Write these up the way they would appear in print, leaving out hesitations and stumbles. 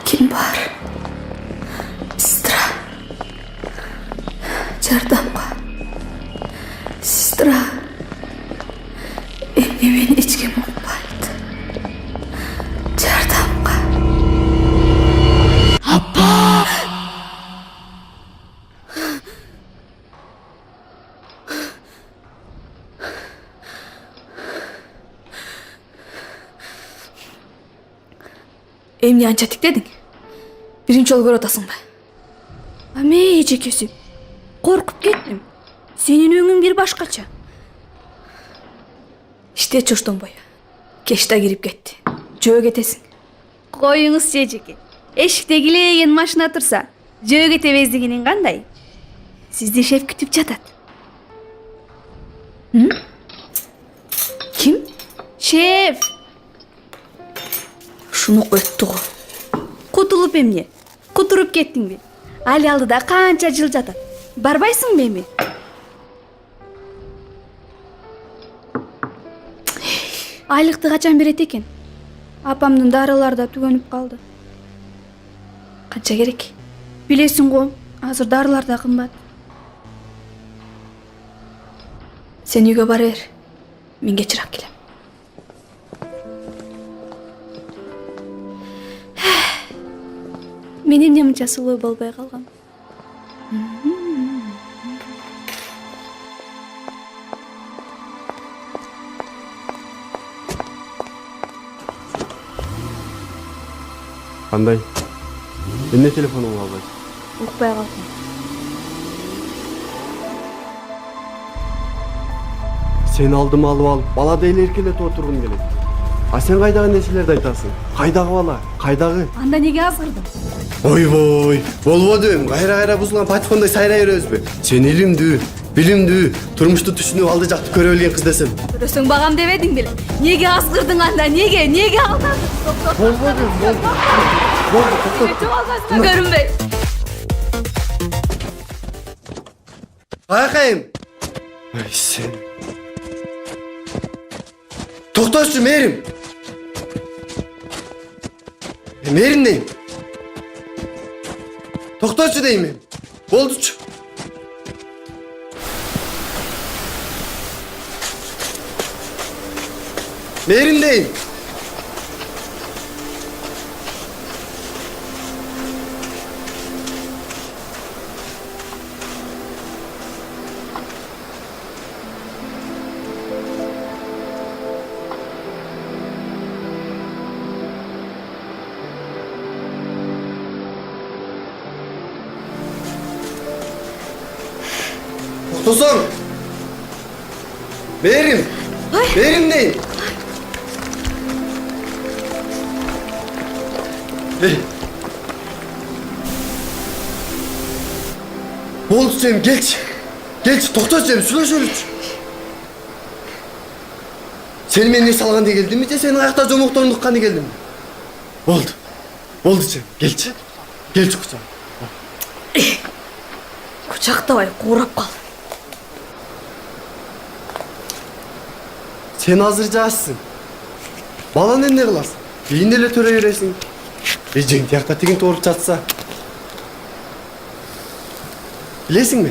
Kim var? Sestra. Жардамга. Sestra. Эмне мени эч ким укпайт. Жардамга. Апа! Эмне анча тиктедиң? Биринчи жолу көрүп атасыңбы? Аме эжекеси. Коркуп кеттим. Сенин өңүң бир башкача. Иште чоштонбой. Кеш да кирип кетти. Жөө кетесиң. Коюңуз эжеке. Эшикте килеген машина турса, жөө кетебез дегенин кандай? Сизди шеф күтүп жатат. Ким? Шеф, Шуну өттү го. кутулуп эмне? Кутуруп кеттиңби? Али алдыда канча жыл жатат. Барбайсыңбы эми? Айлыкты качан берет экен? Апамдын дарылары да түгөнүп калды. Канча керек? Билесиң го, азыр дарылар да кымбат. Сен үйгө бара бер. Мен кечирап келем. Мен эмне мынча сулуу болбой калгам? Кандай? Эмне телефонуңду албайсың? Укпай калдым. Сени алдыма алып, бала дейли эркелетип отургум келет. А сен кайдагы нерселерди айтасың? Кайдагы бала? Кайдагы? Анда неге азгырдың? Ойбой, болбоду эми. Кайра бузулган патефондой сайрай беребизби? Сен илимдүү, билимдүү, турмушту түшүнүп алды жакты көрө билген кыз десем. Көрөсөң багам дебедиң беле? Неге азгырдың анда? Неге алдың? Болбоду, токтот. Көрүнбөй. Кайкайым. Ай сен. Токточу Мээрим. Мээрим дейм. Токточу дейм мен. Болдучу. Мээрим дейм. Tosun! Mээрим! Mээрим дейм! Болду сен, келчи! Келчи, токточу сен, сүйлөшөлүчү! Сен мени не салганда келдимби же сенин аякта жомокторуңду укканда келдимби? Болду сен, келчи! Келчи кучагым. Кучактабай куурап кал. Сен азыр жашсың. Баланы эмне кыласың? Кийин эле төрөй бересиң. Эжең тиякта тигинти ооруп жатса. Билесиңби?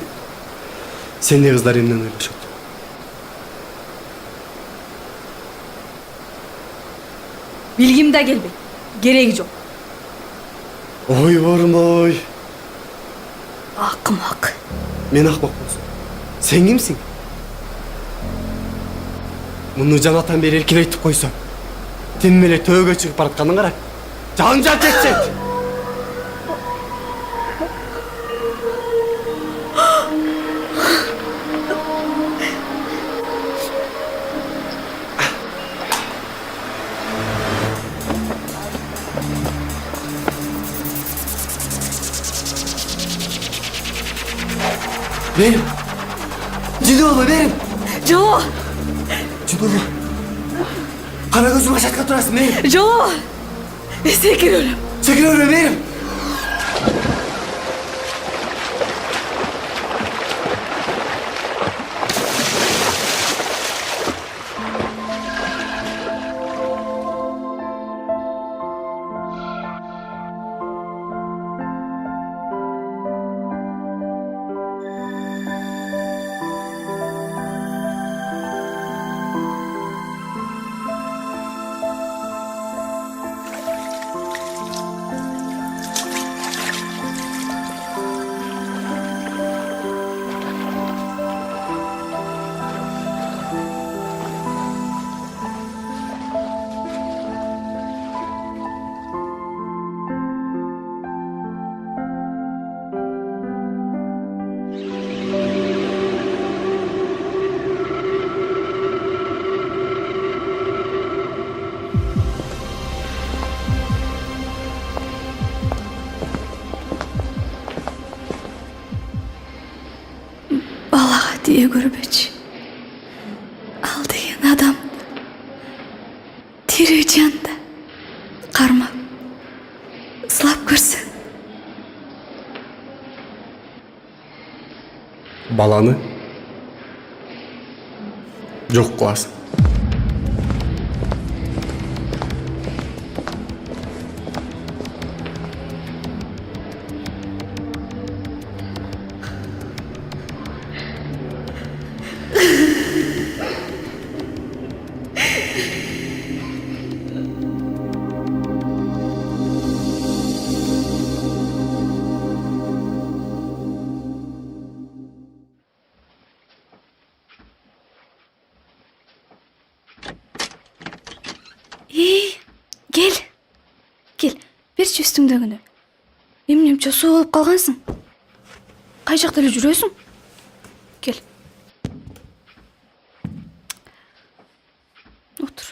Сендей кыздар эмнени ойлошот? Билгим да келбейт. Кереги жок. Ой бормой. Акымак. Мен акмак болсом. Сен кимсиң? Муну жанатан бери эркин айтып койсо. Тим эле төөгө чыгып баратканын кара. Жанжал чечет. Benim. Cinoğlu benim. Jo! Cinoğlu. Kara gözüm aşağı turasın benim. Jo! Sekiriyorum. Çekiliyorum benim. эле көрбөчү. Ал деген адам тирүү жанда кармап сылап көрсөң. Баланы жок кыласың. Кел. Кел, берчи үстүңдөгүнү. Эмнемче суу болуп калгансың? Кай жакта эле жүрөсүң? Кел. Отур.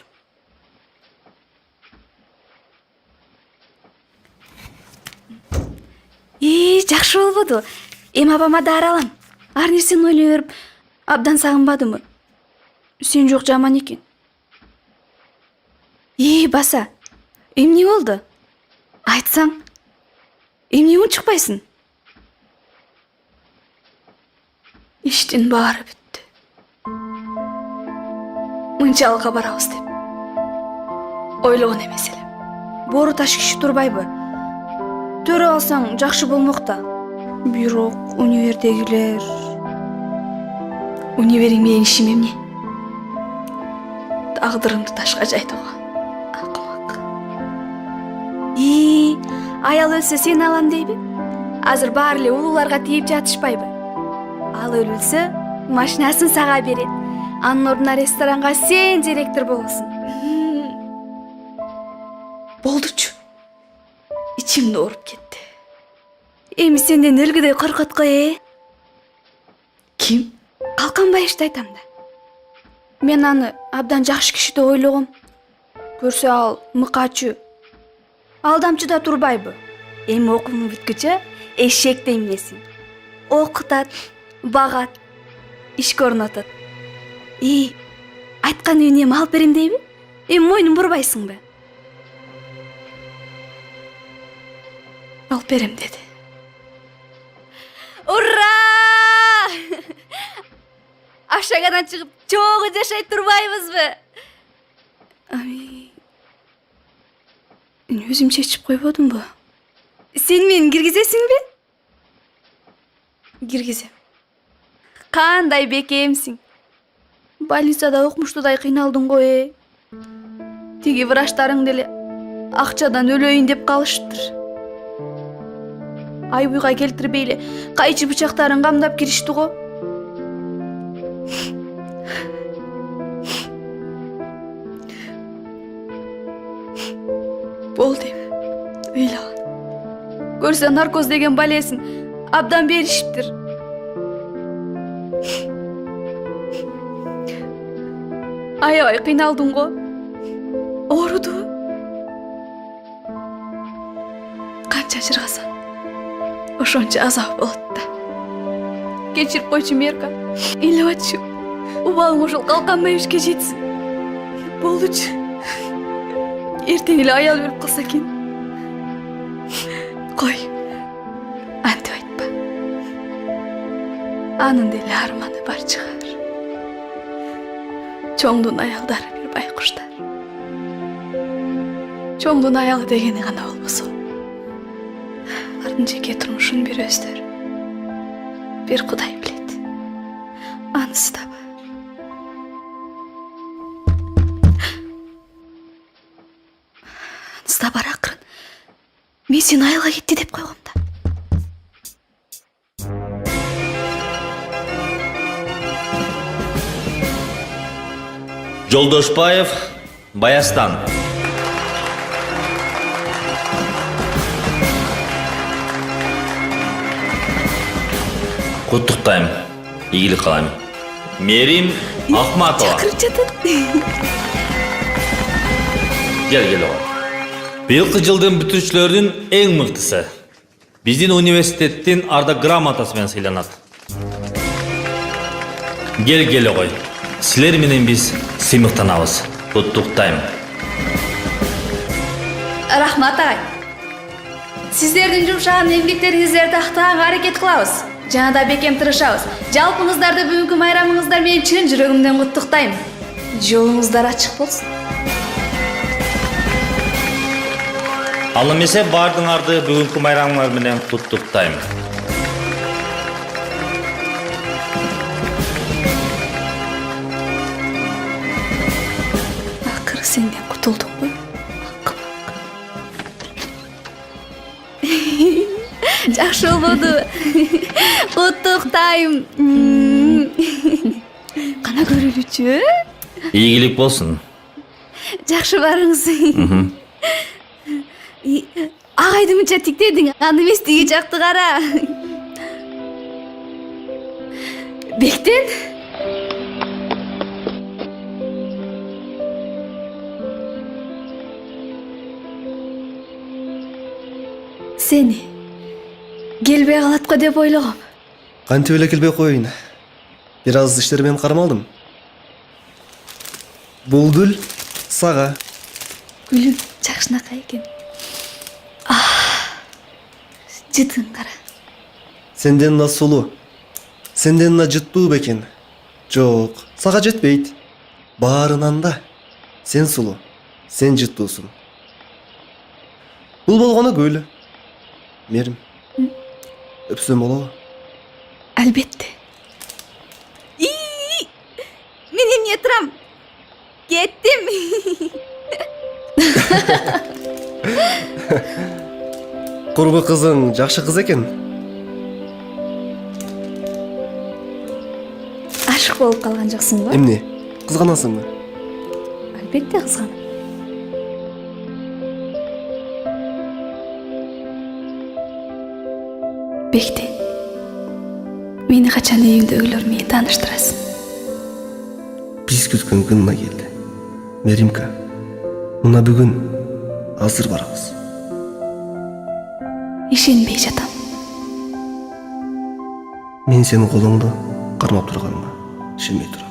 Жакшы болбоду. Эми апама дары алам. Ар нерсени ойлой берип, абдан сагынбадымы? Сен жок жаман экен. Баса, эмне болду? Айтсаң, эмне унчукпайсың? Иштин баары бүттү. Мынчалыкка барабыз деп ойлогон эмес элем. Боору таш киши турбайбы? Төрө алсаң жакшы болмок да. Бирок универдегилер... Универиң менин ишим эмне? Тагдырымды ташка жайдууга. Акмак. Аял өлсө сени алам дейби? Азыр баары эле улууларга тийип жатышпайбы? Ал өлсө, машинасын сага берет. Анын ордуна ресторанга сен директор болосуң. Болдучу. Ичимди ооруп кетти. Эми сенден өлгүдөй коркот го, Ким? Калканбаевди айтам да. Мен аны абдан жакшы киши деп ойлогом. Көрсө ал мыкаачы. Алдамчыда турбайбы? Эми окууну бүткүчө эшектей эмнесин. Окутат, багат, ишке орнотот. Айткан үйүнө эми алып берем дейби? Эми мойнун бурбайсыңбы? Алып берем деди. Ура! Ашагадан чыгып чогуу жашай турбайбызбы? Мен өзүм чечип койбодумбу? Сен мени киргизесиңби? Киргизем. Кандай бекемсиң. Больницада окмуштудай кыйналдың го, Тиги врачтарың деле акчадан өлөйүн деп калышыптыр. Ай буйга келтирбей эле кайчы бычактарын камдап киришти го. Болду эми. Ыйлаган. Көрсө наркоз деген балесин абдан беришиптир. Аябай кыйналдың го. Ооруду. Канча жыргасам ошончо азап болот да. Кечирип койчу Мерка. Ыйлабачы. Убалың ошол Калканбаевичке жетсин. Болдучу. Эртең эле аял өлүп калса экен. Кой. Антип айтпа. Анын деле арманы бар чыгар. Чоңдун аялдары бир байкуштар. Чоңдун аялы дегени гана болбосо, алардын жеке турмушун бир өздөрү, бир Кудай билет. Анысы да бар. Анысы да бар акырын. Мен сени айылга кетти деп койгом да. Жолдошбаев, Баястан. Куттуктайм. Ийгилик каалайм. Мерим Ахматова. Чакырып жатат. Кел ого. Быйылкы жылдын бүтүрүүчүлөрүнүн эң мыктысы. Биздин университеттин ардак грамотасы менен сыйланат. Келе кой. Силер менен биз сыймыктанабыз. Куттуктайм. Рахмат агай. Сиздердин жумшаган эмгектериңиздерди актаганга аракет кылабыз. Жана да бекем тырышабыз. Жалпыңыздарды бүгүнкү майрамыңыздар менен чын жүрөгүмдөн куттуктайм. Жолуңуздар ачык болсун. Ал эмесе бардыңарды бүгүнкү майрамыңар менен куттуктайм. Акыры сенден кутулдум го. Жакшы болбоду. Куттуктайм. Кана көрүлүчү? Ийгилик болсун. Жакшы барыңыз. Агайды мынча тиктедиң, аны эмес тиги жакты кара. Бектен? Сени келбей калат го деп ойлогом. Кантип эле келбей коеюн. Бир аз иштер менен кармалдым. Бул гүл сага. Гүлүм жакшынакай экен. Жытын кара. Сенден да сулуу. Сенден да жыттуу бекен. Жок, сага жетпейт. Баарынан да. Сен сулуу, сен жыттуусуң. Бул болгону гүл. Мерим. Өпсөм болобу? Албетте. Мен эмне турам? Кеттим. Курбу кызың жакшы кыз экен. Ашык болуп калган жоксуңбу? Эмне? Кызганасыңбы? Албетте кызганам. Бекте, мени качан үйүңдөгүлөр менен тааныштырасың? Биз күткөн күн мына келди. Меримка, мына бүгүн азыр барабыз. Ишенбей жатам. Мен сенин колуңду кармап турганыма ишенбей турам.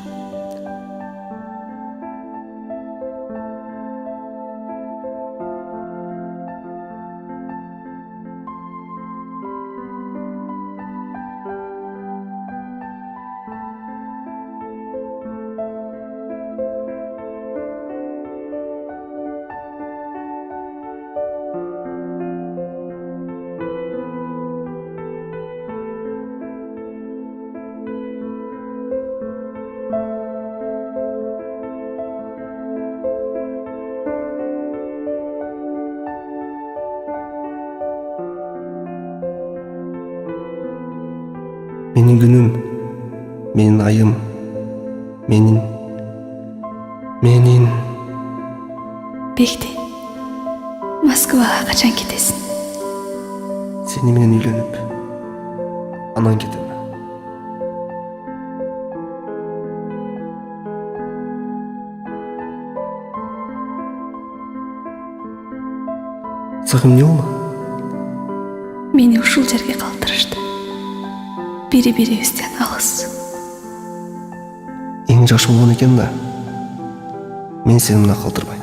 Менин күнүм, менин айым, менин... Бекте, Москвага качан кетесиң? Сени менен үйлөнүп, анан кетем. Сагым эмне болду? Мени ушул жерге калтырышты. Бири-бирибизден алыс. Эң жакшы болгон экен да. Мен сени мына калтырбайм.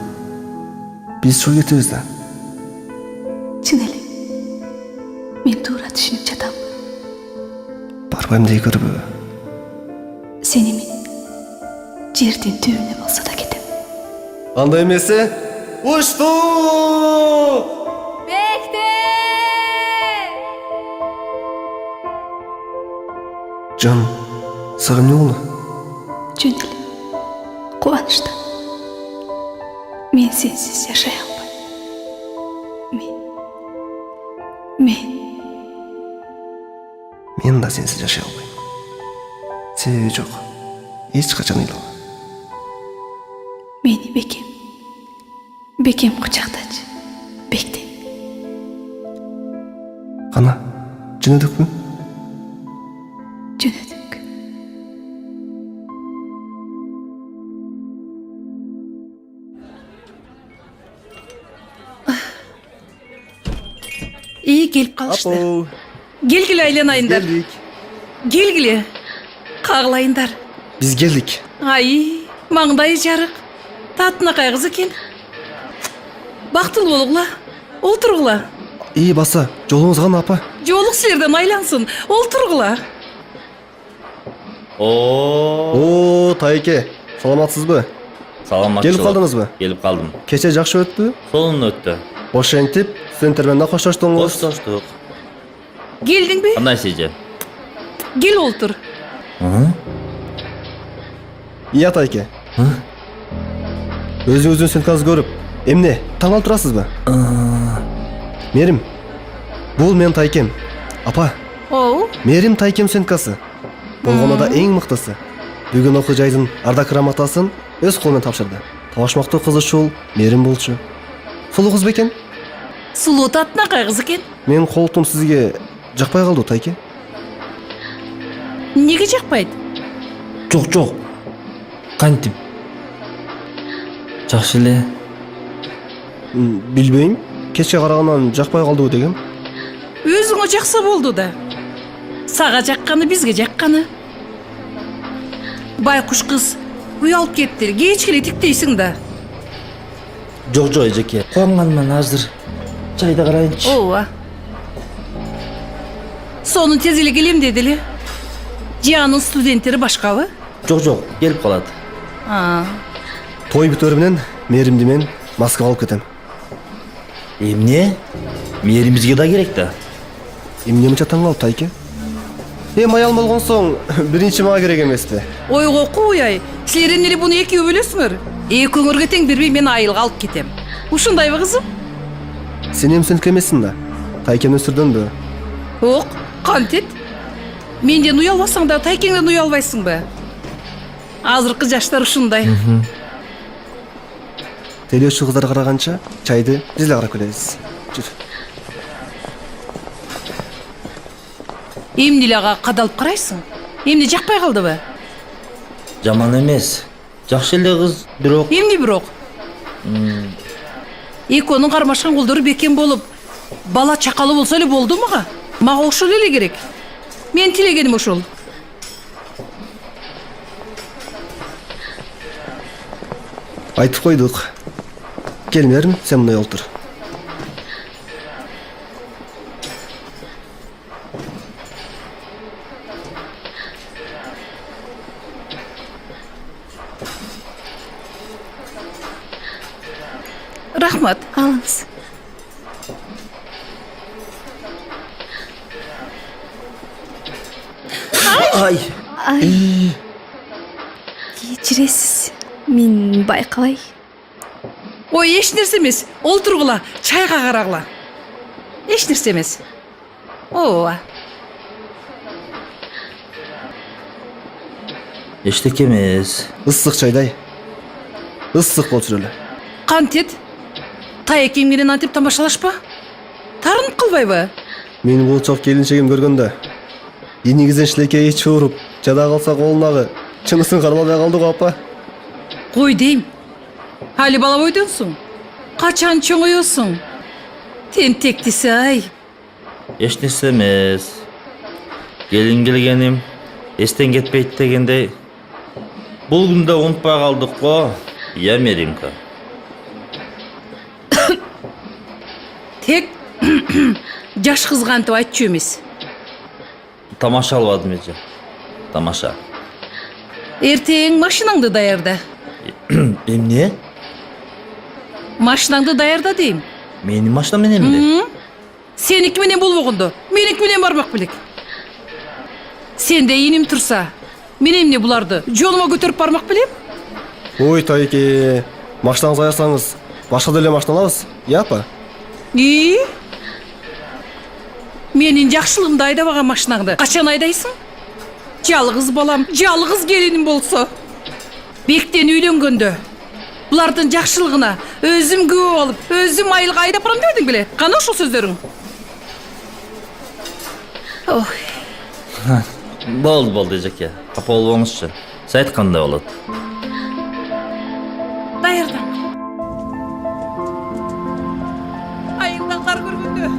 Биз чогуу кетебиз да. Чын эле. Мен туура түшүнүп жатам. Барбайм дей көрбү. Сени мен жердин түбүнө болсо да кетем. Андай эмесе, ушту! Бекте! Жан, сага эмне болду? Жөн эле. Кубанычтан. Мен сенсиз жашай албайм. Мен да сенсиз жашай албайм. Себеби жок. Эч качан ыйлама. Мени бекем кучактачы. Бекте. Кана, жөнөдүкпү? Жөнөдүк. İyi gelip kalıştı. Апу, Gelgile aylanayınдар. келдик. Gelgile. Kağlayınдар. Biz geldik. Ay, mаңдайы жарық. Татынақай қыз екен. Бақтылы болуғла. Олтырғыла. İyi basa. Жолуңуз кандай апа? Жолық сілерден айлансын. Олтырғыла. О, Oo Tayke. Salamatсызбы? саламатчылык. Келип калдыңызбы? Келип калдым. Кече жакшы өттү. Сонун өттү. Ошентип, студенттер менен коштоштуңуз. Коштоштук. Келдің бе? Кандай сиже? Кел олтыр. Iya Tayke. Өзүңүздүн сөмкаңызды көрүп, эмне, таң алып турасызбы? Мерим. Бул мен Тайкем. Апа, Оу, Мерим Тайкем сөмкасы. Болгону да эң мыктысы. Бүгүн окуу жайдын ардак грамотасын өз колу менен тапшырды. Табашмактуу кыз ушул Мерим болчу. Сулуу кыз бекен? сұлу татынақай қыз екен. Менин колтум сизге жакпай калды, Тайке. Неге жақпайды? Жок. Кантип? Жакшы эле. Билбейм. Кечке карагандан жакпай калдыбы дегем. Өзіңе жақсы болды да. Саға жаққаны бізге жаққаны. Байқұш қыз уялып кетті. Кечкеле тиктейсің да. Жок, эжеке. Куанганман азыр. Чайды карайынчы. Ооба. Сонун тез эле келем дедиле. Жанын студенттери башкабы? Жок, келип калат. Той бүтөрү менен Меримди мен Москвага алып кетем. Эмне? Мээримизге да керек да. Эмне мынча таң калып, Тайке? Аял болгон соң биринчи мага керек эмеспи? Ойго куяй. Силер эмнеле буну экөө бөлөсүңөр? Экөөңөргө тең бербей мен айылга алып кетем. Ушундайбы кызым? Сен эми сөнүк эмессиң да. Тайкемдин сүрдөнбү? Ок, кантет? Менден уялбасаң да Тайкеңден уялбайсыңбы? Азыркы жаштар ушундай. Телеочу кыздар караганча чайды биз эле карап келебиз. Жүр. Эмнеле ага кадалып карайсың? Эмне жакпай калдыбы? Жаман эмес. Жакшы эле кыз, бирок Эмне бирок? Экөөнүн кармашкан колдору бекем болуп, бала чакалы болсо эле болду мага. Мага ошол эле керек. Мен тилегеним ошол. Айтып койдук. Кел Мерим, сен мындай олтур. Рахмат. Алыңыз. Ай. Кечиресиз. Мен байкабай. Ой, эч нерсе эмес. Олтургула, чайга карагыла. Эч нерсе эмес. Ооба. Эчтеке эмес. Issык чайдай. Issык болуп жүрөлү. Кантет? Тайекең менен антип тамашалашпа. Тарынып калбайбы? Менин булчок келинчегим көргөндө инигизден шилекей ич уруп, жада калса колундагы чынысын карап албай калды го апа. Кой дейм. Али бала бойдонсуң. Качан чоңоёсуң? Тентектиси ай. Эч нерсе эмес. Келин келгеним эстен кетпейт дегендей. Бул күндө унутпай калдык го. Я Меримка. Тек жаш кызга антип айтчу эмес. Тамаша албадым эже. Тамаша. Эртең машинаңды даярда. Эмне? Машинаңды даярда дейм. Менин машинам менен эмне? Сеники менен болбогондо, меники менен бармак белек. Сенде иним турса, мен эмне буларды жолума көтөрүп бармак белем? Ой, Тайке, машинаңызды аясаңыз, башка деле машина алабыз, я апа? Менин жакшылыгымды айдабаган машинаңды качан айдайсың? Жалгыз балам, жалгыз келиним болсо. Бектен үйлөнгөндө булардын жакшылыгына өзүм күбө алып, өзүм айылга айдап барам дебедиң беле? Кана ошол сөздөрүң? Ой, Болду эжеке. Капа болбоңузчу. Сиз айткандай болот. даярдан. Айылдан кар көргөндө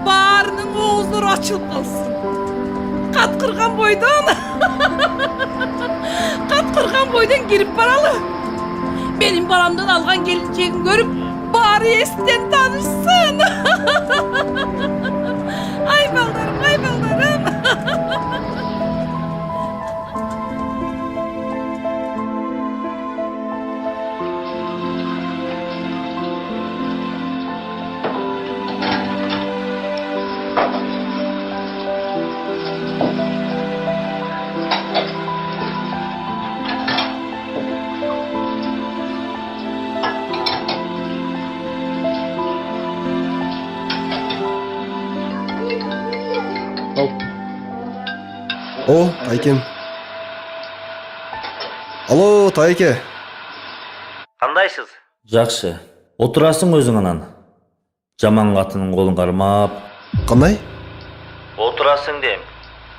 баарынын ооздору ачылып калсын. Каткырган бойдон Katkırgan boydan girip baralı. Benim balamdan algan gelineceğini görüp bari eskiden tanışsın. Ay baldarım, ay baldarım. О, Тайкен. Алло, Тайке. Кандайсыз? Жакшы. Отурасың өзүң анан. Жаман катынын колун кармап. Кандай? Отурасың дейм.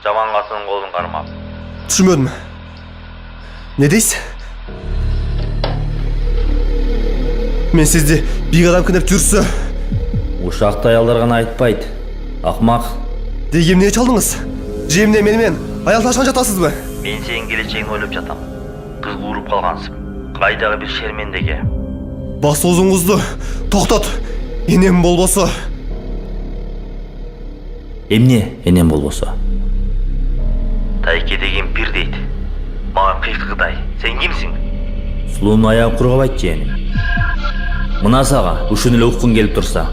Жаман катынын колун кармап. Түшүнбөдүм. Не дейсиз? Мен сизди бир адам күнөп жүрсө, Ушакты аялдар гана айтпайт. Акмак. деги эмне чалдыңыз? Жемне менен аял ташкан жатасызбы? Мен сенин келечегиңди ойлоп жатам. Кыз кууруп калгансың. Кайдагы бир шермендеге. Бас оозуңузду токтот. Энем болбосо. Эмне энем болбосо? Тайке деген пир дейт. Мага кыйкыгдай. Сен кимсиң? Сулуунун аягы кургабайт жээним. Мына сага ушуну эле уккуң келип турса.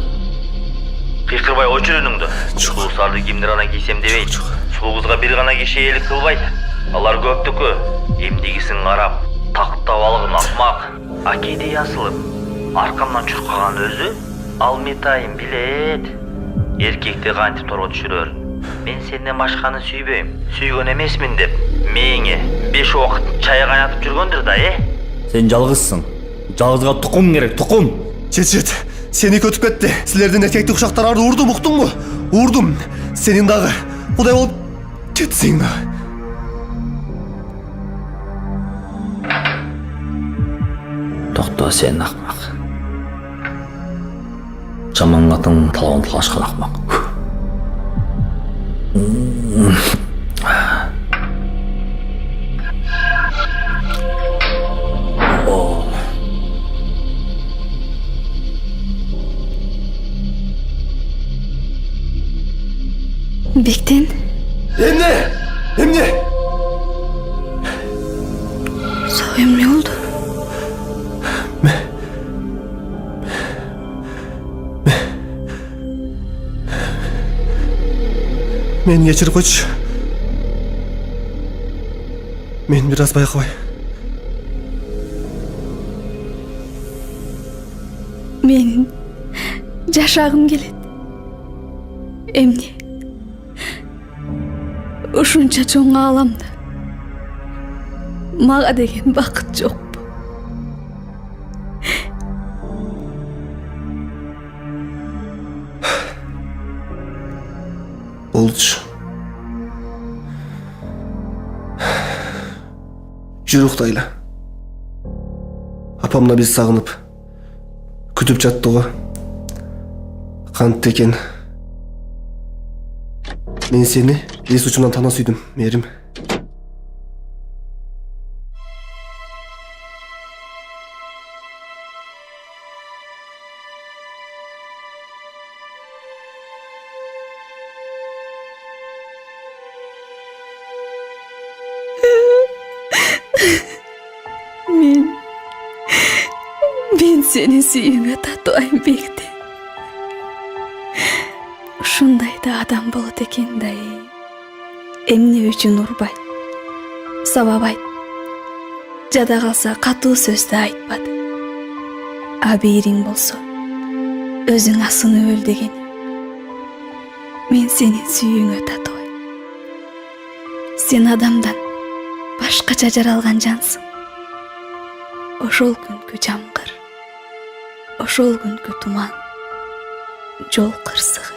Кыйкырбай очур үнүңдү. Сулуусарды кимдир гана кийсем дебейт. Сулуу кызга бир гана киши ээлик кылбайт. Алар көптүкү. Эмдигисин карап, тактап алган акмак. Акейдей асылып, аркамдан чуркаган өзү алметайын билет. Эркекти кантип торго түшүрөр? Мен сенден башканы сүйбөйм. Сүйгөн эмесмин деп мээңе 5 убакыт чай кайнатып жүргөндүр да, Сен жалгызсың. Жалгызга тукум керек, тукум. Чет. Сени көтүп кетти. Силердин эркектик ушактарарды урдум, уктуңбу? Урдум. Сенин дагы кудай болуп кетсең да. Токто, сен акмак. Жаман катын талабын талашкан акмак. Бектен? Эмне? Сау эмне болду? Мен кечирип койчу. Мен бир аз байкабай. Менин жашагым келет. Эмне? Ушунча чоң ааламда мага деген бакыт жокпу? Болчу. Жүр уктайлы. Апамна биз сагынып күтүп жатты го. Кантты экен. Мен сени эс учумдан тана сүйдүм, Мээрим. Мен сени сүйүүңө татыбайм, Бекте. Ушундай да адам болот экен да. Эмне үчүн урбайт, сабабайт, жада калса катуу сөз да айтпады. А бириң болсо өзүң асынып өл деген. Мен сени сүйүүңө татыбайм. Сен адамдан башкача жаралган жансың. Ошол күнкү жамгыр, ошол күнкү туман, жол кырсыгы.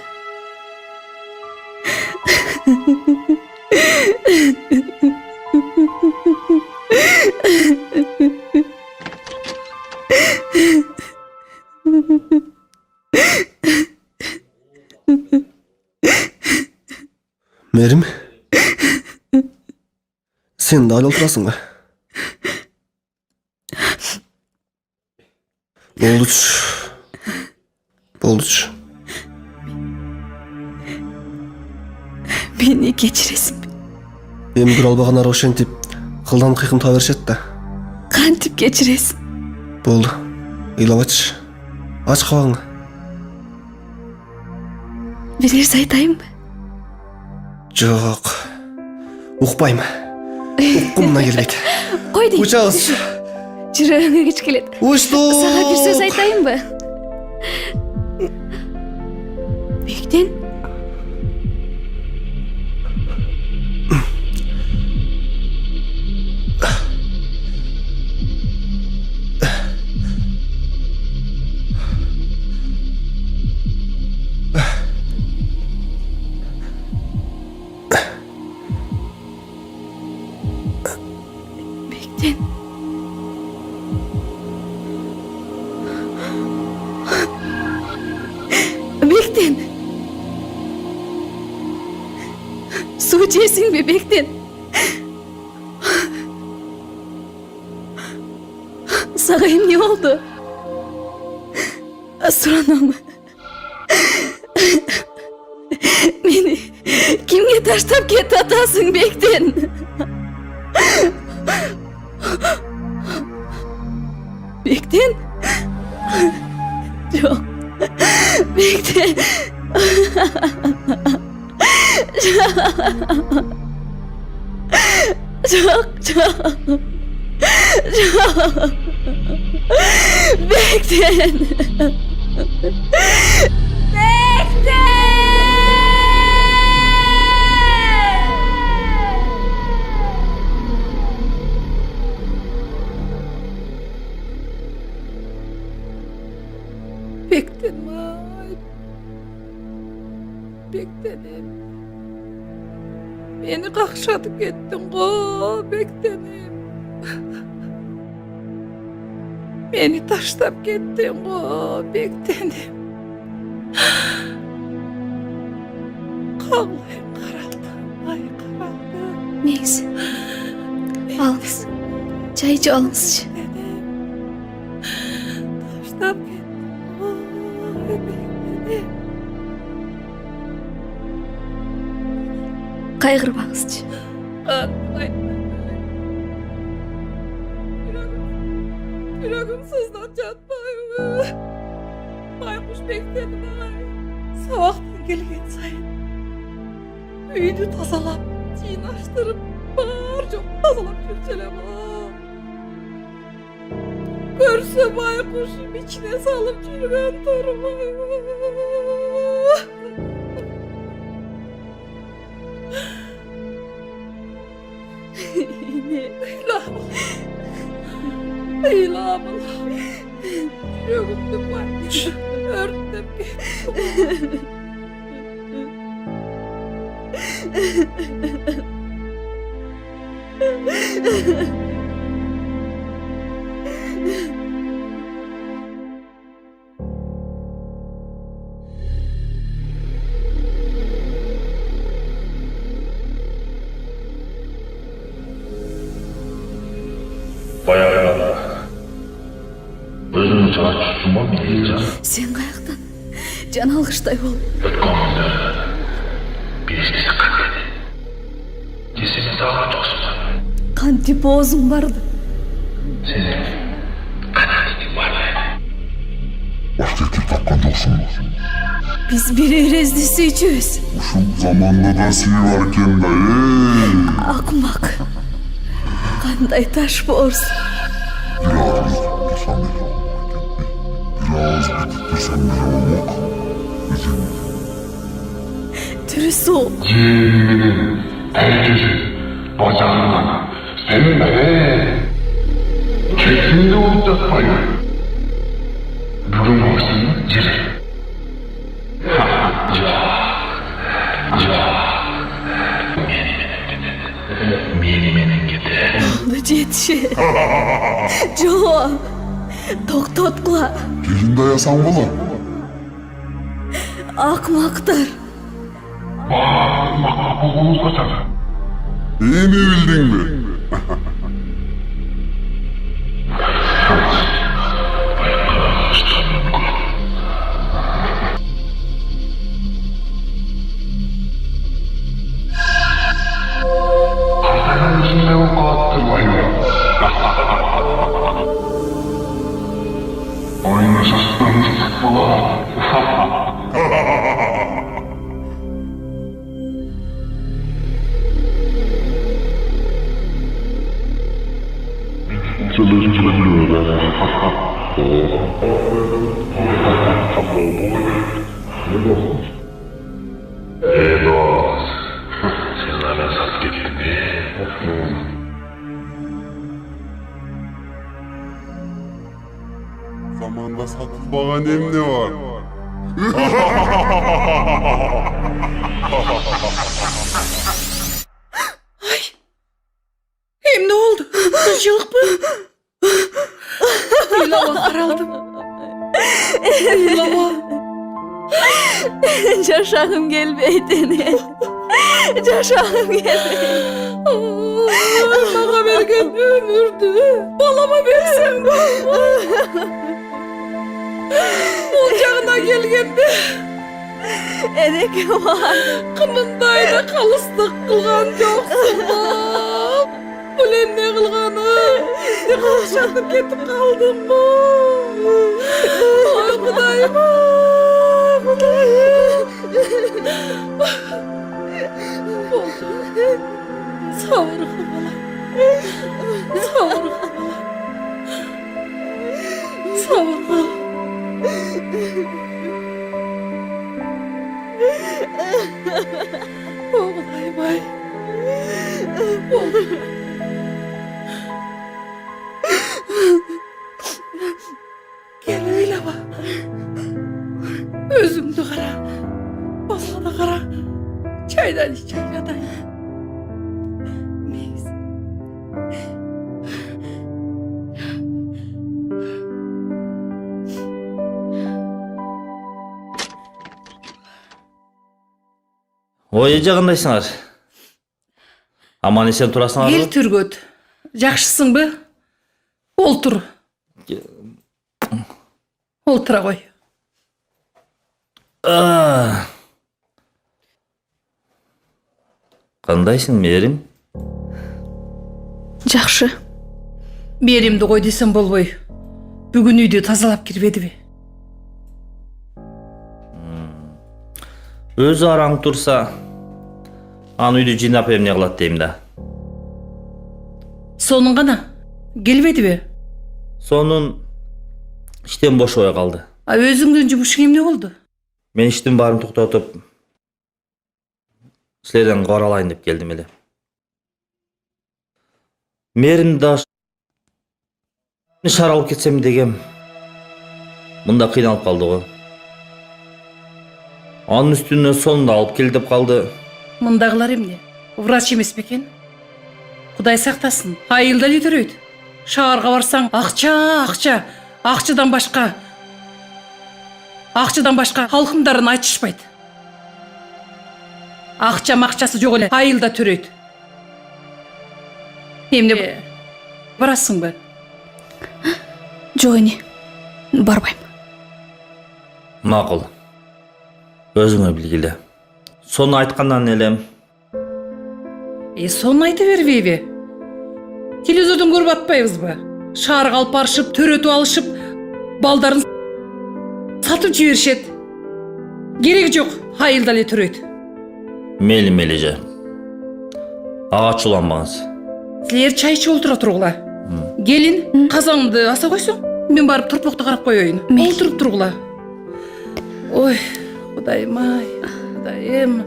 Мээрим, сен дагы эле отурасың ба? Болдучу. Meni geçiresin. Эми көрө албагандар ошентип кылдан кыйкым таба беришет да. Kantip geçiresin. Болду. Ыйлабачы. Ач кабагыңы. Bir narsa aytayım mı? Жок. Укпайм. Уккумна келбейт. Koy deyim. Учабыз. Жүрегіңе güç келеді. Учтук. Sana bir söz aytayım mı? Bekten. Bekten. Bekten. Su içersin mi Bekten? Sağayım ne oldu? Soranam. Meni kimge taştap ket atasın Bekten? Bekten? Yok. Bekten. Çok. Bekten. Bekten vay. Bektenim. Beni kakşadık ettin go Bektenim. Beni taşlap gittin go Bektenim. Kanlayım karaldı. Ay karaldı. Neyse. Alыңыз. Çay içi alыңыз. Taşlap gittin. Oy Bektenim. Кайгырбаңызчы. Yüreğim sızdan çatmayı. Baykuş bekledim ay. Sabahtan gelgen sayın. Üydü tazalap, ciğin açtırıp, bağır çok tazalap çürçelem ha. Görse baykuşum içine salıp çürümen torum ay. İlahım Allah'ım. Yüreğimde var. Örtüm gitti. Bayağı özünü çağır tutma mı diyeceğim? Sen kayaktan can algıştay ol. Ötkomunda birisi dikkat edin. Cisimi daha dostum. Kanti boğazım vardı. Senin kanaatin var mı? Başka kim takkan yoksun? Biz bir erezdisi içiyoruz. Uşum zamanda da sivi varken dayı. Akmak. Kanday taş borsa. Biraz bittirsem bile olmak bizim. Türü soğuk. Cemil'in herkesi bacağından senin de kesinlikle unutmayın. Bugün olsun ciri. Menimenin gidi. Jetşi. Jo. Toktotla. Gelin dayasan bula. Akmaktır. Bağırmak bulunuz kaçadı. İyi mi bildin mi? yaşasın falan. Elos, sen hemen sat gittin Zamanda satılmagan emne var. Hem ne oldu? Kızcılık mı? İlava karaldım. İlava. Жашағым келбейді эне. Жашағым келбейді. Bana bergen ömürdü. Balama versen olacağına gelgende Эне кім бар? kınındaydı kalıstık kılgan yoksun bab. Ulen ne kılganı? Ne kılışatıp ketip kaldın mı? Ay Kudayım. Oldu. Savur kımala. Savur kımala. Savur kımala. Oğlayım ay. Gel öyle bak. Özümdü kara. Bana da kara. Çaydan iç çaydan. Neyse. Ой, жагындайсыңар. Аман есен турасыңар. Ел түргөт. Жақшысың бі? Олтур. Олтура қой. Кандайсың, Мерим? Жақшы. Беримді қой десем болбой. Бүгін үйді тазалап кірбеді бе? Өзі араң турса, аны үйді жинап эмне кылат дейм да. Сонун гана келбеди бе? Сонун иштен бошобой калды. А өзүңдүн жумушуң эмне болду? Мен иштин баарын токтотуп, силерден каралайын деп келдим эле. Мерим да шаар алып кетсем дегем. Мында кыйналып калды го. Анын үстүнө сонун алып кел деп калды. Мындагылар эмне? Врач эмес бекен? Кудай сактасын. Айылда эле төрөйт. Шаарга барсаң, акчадан башка алкымдарын айтышпайт. Акчасы жок эле айылда төрөйт. Эмне барасыңбы? Жок эне. Барбайм. Макул. Өзүңө билгиле. Сону айткандан элем. Сону айта бербейби? Телевизордон көрүп атпайбызбы? Шаарга алып барышып, төрөтүп алышып, балдарын сатып жиберишет. Кереги жок, айылда эле төрөйт. Мели же. Ага чуланбаңыз. Силер чай ичип олтура тургула. Келин, казаңды аса койсоң, мен барып турпокту карап коеюн. Олтуруп тургула. Ой, Кудайым ай, Кудайым.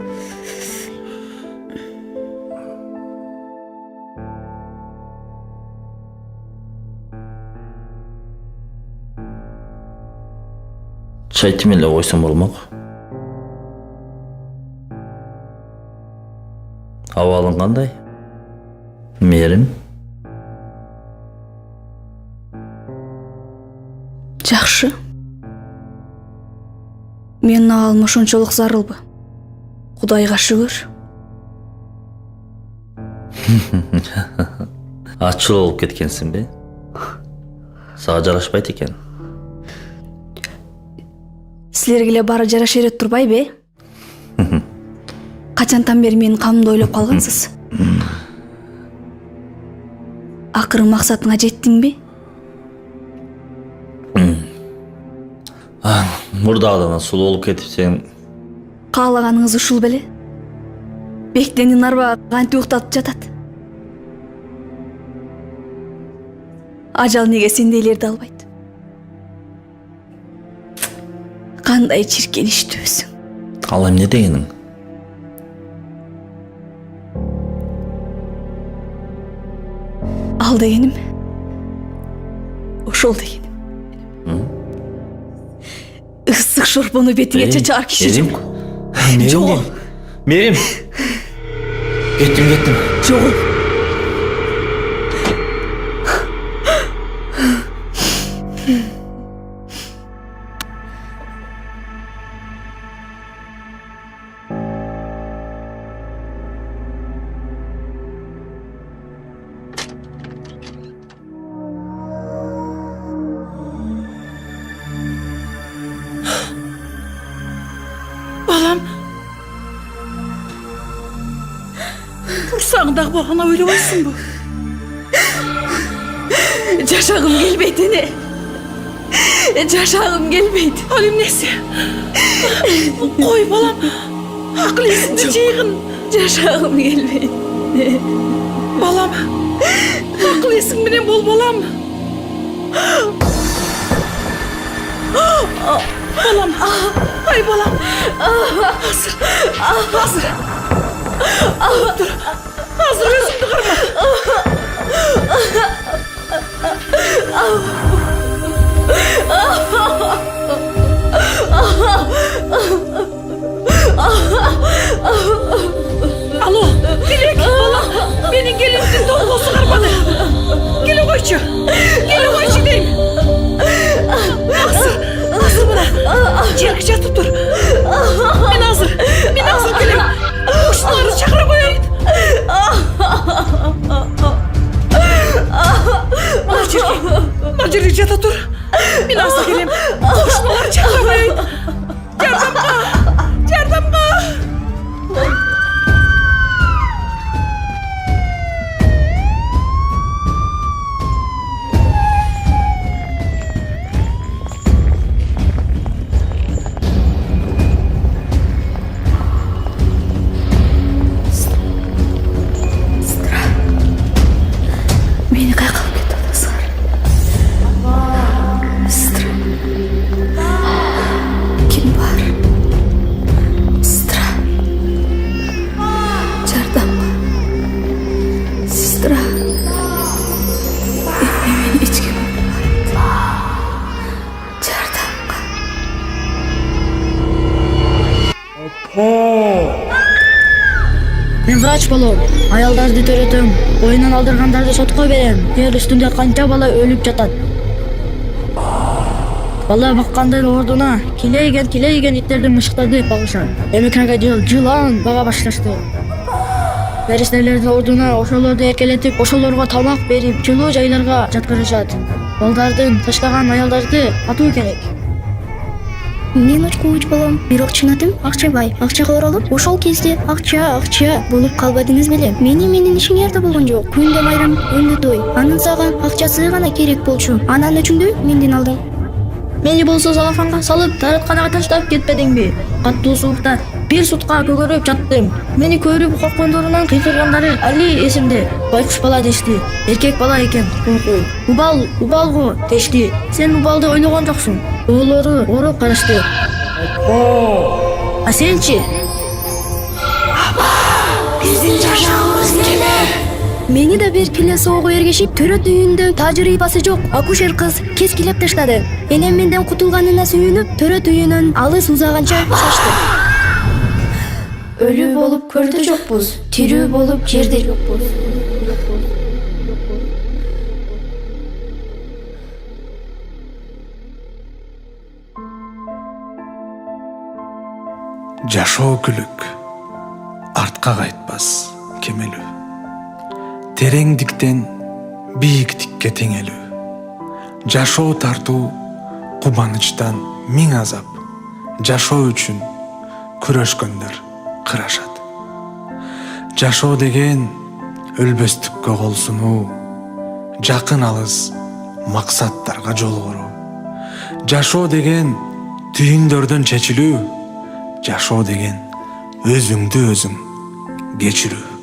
Чай тим эле койсом болмок. Абалың кандай? Мерим? Жақшы. Менин абалым ошончолук зарылбы. Кудайга шүгүр. Ачыл болуп кеткенсиңби? Сага жарашпайт экен. Силерге эле баары жараша берет турбайбы? Качантан бери менин камымды ойлоп калгансыз? Акыры максатыңа жеттиңби? Мурдагыдан сулуу болуп кетипсең, Каалаганыңыз ушул беле. Бектенин арба кантип уктатып жатат. Ажал неге сендейлерди албайт? Кандай чиркеничтүүсүң. ал эмне дегениң? Ал дегеним. Ошол дегеним. Ысык шорпону бетиңе чачар киши жок. Мерим. Кеттим. Жок. Балам. Курсагындагы баланы ойлобойсуңбу? Жашагым келбейт эне. Жашагым келбейт. Ал эмнеси? Кой балам. Акыл эсиңди жыйгын. Жашагым келбейт. Балам. Акыл эсиң менен бол балам. Балам. Ай балам. Азыр. Азыр өзүңдү карма. Алло, Dilek, балам. Менин келиндин толгосу кармады. Келе койчу дейм. Азыр мына жерге жатып тур. Мен азыр келем. Ушуларды чакырып коеюн. Мына жерге жата тур. Мен азыр келем. Ушуларды чакырып коеюн. Жардамга. Мени кайкалып кетип атасыңар. Сестра. Ким бар? Сестра. Жардамга. Сестра. Мени эч ким болбойт. Жардамга. Мен врач болом. Аялдарды төрөтөм. Боюнан алдыргандарды сотко берем. Жер үстүндө канча бала өлүп жатат. Бала баккандын ордуна килейген иттердин мышыктарды багышат. Эми крокодил, жылан бага башташты. Периштелердин ордуна ошолорду эркелетип, ошолорго тамак берип, жылуу жайларга жаткырышат. Балдардын таштаган аялдарды атуу керек. Мен очкууч болом, бирок чынатым акчабай. Акчага оролуп, ошол кезде акча болуп калбадыңыз беле. Менин ишиңерде болгон жок. Күндө майрам, күндө той. Анын сага акчасы гана керек болчу. Анан өчүндү менден алдың. Мени болсо салафанга салып, дарытканага таштап кетпедиңби? Каттуу суукта бир сутка көгөрүп жаттым. Мени көрүп корккондорунан кыйкыргандары али эсимде. Байкуш бала дешти. Эркек бала экен. Убалго дешти. Сен убалды ойлогон жоксуң. Оолору ороп карашты. А сенчи? Биздин жашабыбыз келе. Мени да бир келе соого эргешип, төрөт үйүндө тажрыйбасы жок акушер кыз кескилеп таштады. Энем менден кутулганына сүйүнүп, төрөт үйүнөн алыс узаганча шашты. Өлүү болуп көрдү жокпуз, тирүү болуп жерде жокпуз. Жашоо күлүк, артка кайтпас кемелүү. Тереңдиктен бийиктикке теңелүү. Жашоо тартуу, кубанычтан миң азап. Жашоо үчүн күрөшкөндөр кырашат. Жашоо деген өлбөстүккө кол сунуу, жакын алыс максаттарга жолгоруу. Жашоо деген түйүндөрдөн чечилүү, жашоо деген өзүңдү өзүң кечирүү.